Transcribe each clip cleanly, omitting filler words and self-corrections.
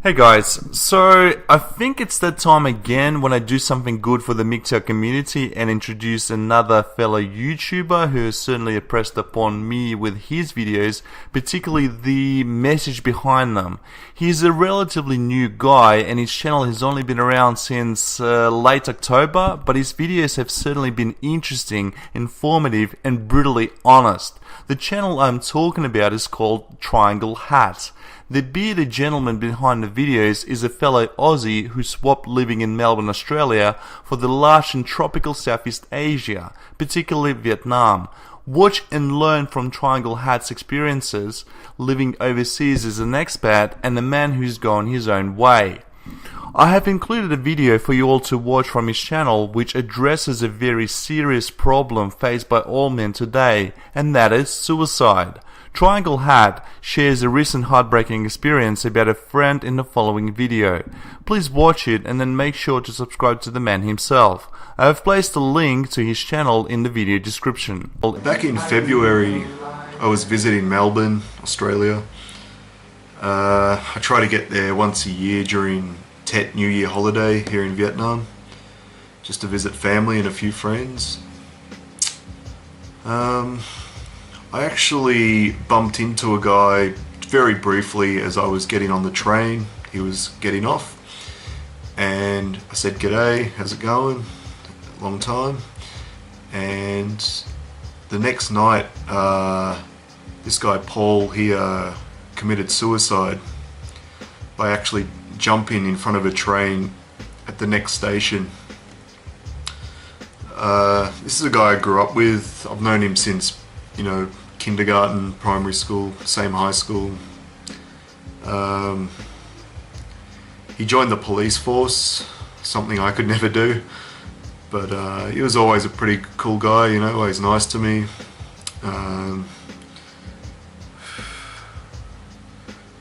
Hey guys, so I think it's that time again when I do something good for the MGTOW community and introduce another fellow YouTuber who has certainly impressed upon me with his videos, particularly the message behind them. He's a relatively new guy and his channel has only been around since late October, but his videos have certainly been interesting, informative and brutally honest. The channel I'm talking about is called TriangleHat. The bearded gentleman behind the videos is a fellow Aussie who swapped living in Melbourne, Australia for the lush and tropical Southeast Asia, particularly Vietnam. Watch and learn from TriangleHat's experiences living overseas as an expat and the man who's gone his own way. I have included a video for you all to watch from his channel which addresses a very serious problem faced by all men today, and that is suicide. TriangleHat shares a recent heartbreaking experience about a friend in the following video. Please watch it and then make sure to subscribe to the man himself. I have placed a link to his channel in the video description. Back in February, I was visiting Melbourne, Australia. I try to get there once a year during Tet New Year holiday here in Vietnam, just to visit family and a few friends. I actually bumped into a guy very briefly as I was getting on the train. He was getting off and I said, "G'day, how's it going? Long time." And the next night, this guy Paul, he committed suicide by actually jumping in front of a train at the next station. This is a guy I grew up with. I've known him since, kindergarten, primary school, same high school. He joined the police force, something I could never do, but he was always a pretty cool guy, always nice to me.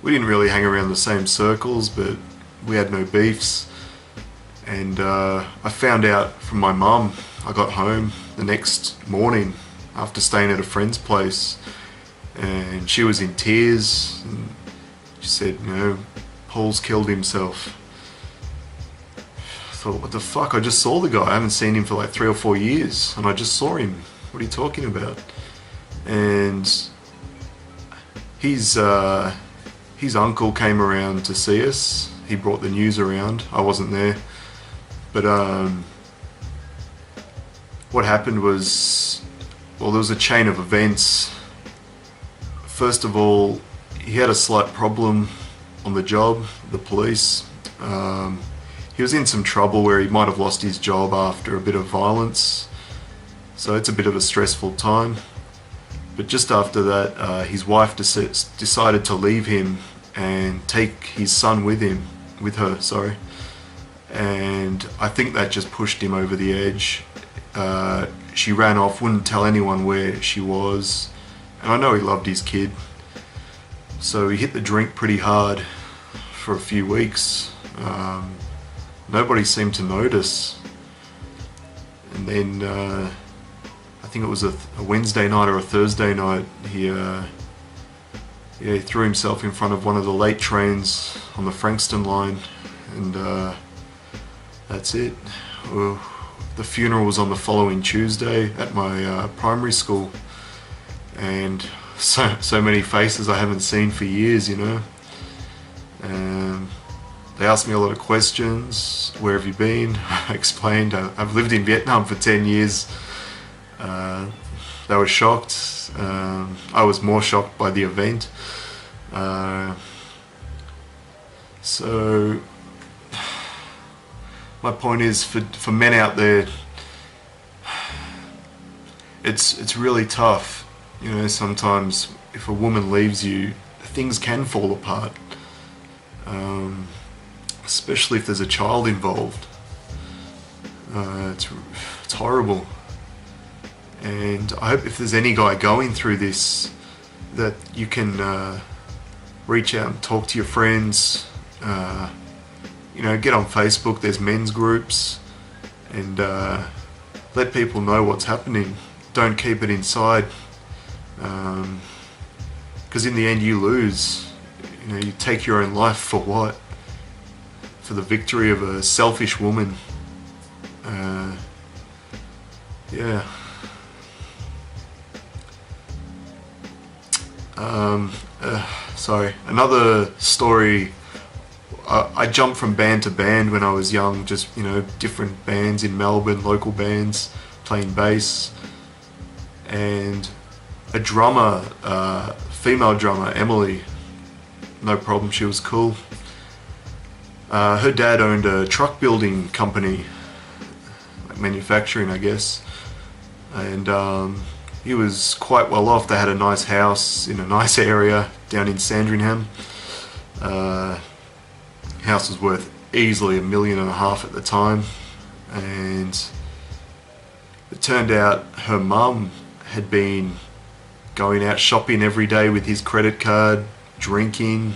We didn't really hang around the same circles, but we had no beefs. And I found out from my mum. I got home the next morning after staying at a friend's place, and she was in tears, and she said, Paul's killed himself. I thought, what the fuck, I just saw the guy. I haven't seen him for like 3 or 4 years, and I just saw him. What are you talking about? And his uncle came around to see us. He brought the news around. I wasn't there, but what happened was, well, there was a chain of events. First of all, he had a slight problem on the job, the police. He was in some trouble where he might have lost his job after a bit of violence, so it's a bit of a stressful time. But just after that, his wife decided to leave him and take his son with her. And I think that just pushed him over the edge. She ran off, wouldn't tell anyone where she was, and I know he loved his kid, so he hit the drink pretty hard for a few weeks. Nobody seemed to notice, and then I think it was a Wednesday night or a Thursday night, he threw himself in front of one of the late trains on the Frankston line, and that's it. Well, the funeral was on the following Tuesday at my primary school, and so many faces I haven't seen for years, They asked me a lot of questions. Where have you been? I explained I've lived in Vietnam for 10 years. They were shocked. I was more shocked by the event. So my point is, for men out there, it's really tough. Sometimes if a woman leaves you, things can fall apart. Especially if there's a child involved. It's horrible. And I hope if there's any guy going through this, that you can reach out and talk to your friends. Get on Facebook, there's men's groups, and let people know what's happening. Don't keep it inside, because in the end you lose. You take your own life for what? for the victory of a selfish woman. Yeah. Sorry. Another story. I jumped from band to band when I was young, just, you know, different bands in Melbourne, local bands, playing bass. And a drummer, female drummer, Emily, no problem, she was cool. Her dad owned a truck building company, like manufacturing, I guess. And he was quite well off. They had a nice house in a nice area down in Sandringham. House was worth easily $1.5 million at the time, and it turned out her mum had been going out shopping every day with his credit card, drinking,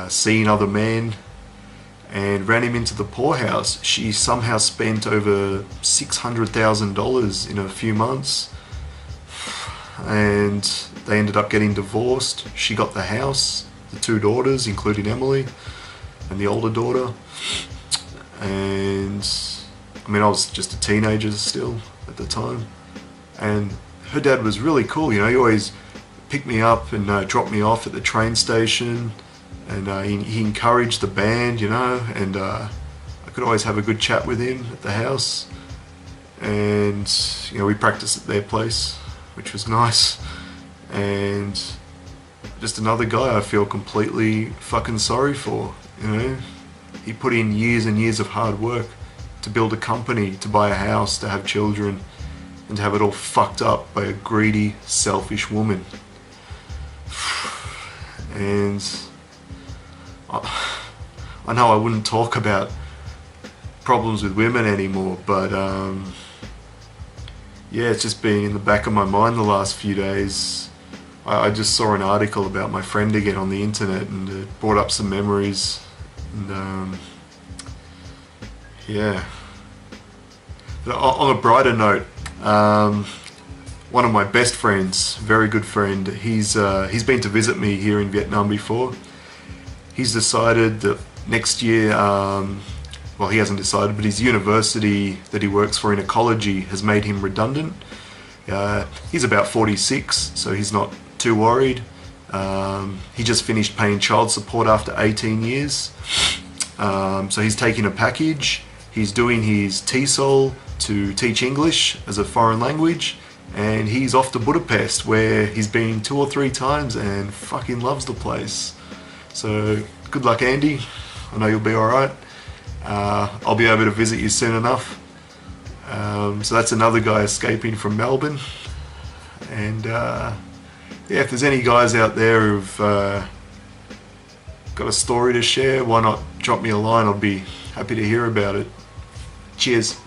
seeing other men, and ran him into the poorhouse. She somehow spent over $600,000 in a few months, and they ended up getting divorced. She got the house, the 2 daughters, including Emily, and the older daughter. And I mean, I was just a teenager still at the time, and her dad was really cool. You know, he always picked me up and dropped me off at the train station, and he encouraged the band, you know, and I could always have a good chat with him at the house. And you know, we practiced at their place, which was nice. And just another guy I feel completely fucking sorry for. You know, he put in years and years of hard work to build a company, to buy a house, to have children, and to have it all fucked up by a greedy, selfish woman. And I know I wouldn't talk about problems with women anymore, but yeah, it's just been in the back of my mind the last few days. I just saw an article about my friend again on the internet, and it brought up some memories. And yeah. But on a brighter note, one of my best friends, very good friend, he's been to visit me here in Vietnam before. He's decided that next year, well, he hasn't decided, but his university that he works for in ecology has made him redundant. He's about 46, so he's not too worried. He just finished paying child support after 18 years. So he's taking a package. He's doing his TESOL to teach English as a foreign language, and he's off to Budapest, where he's been 2 or 3 times and fucking loves the place. So good luck, Andy. I know you'll be alright. I'll be able to visit you soon enough. So that's another guy escaping from Melbourne. And yeah, if there's any guys out there who've got a story to share, why not drop me a line? I'll be happy to hear about it. Cheers.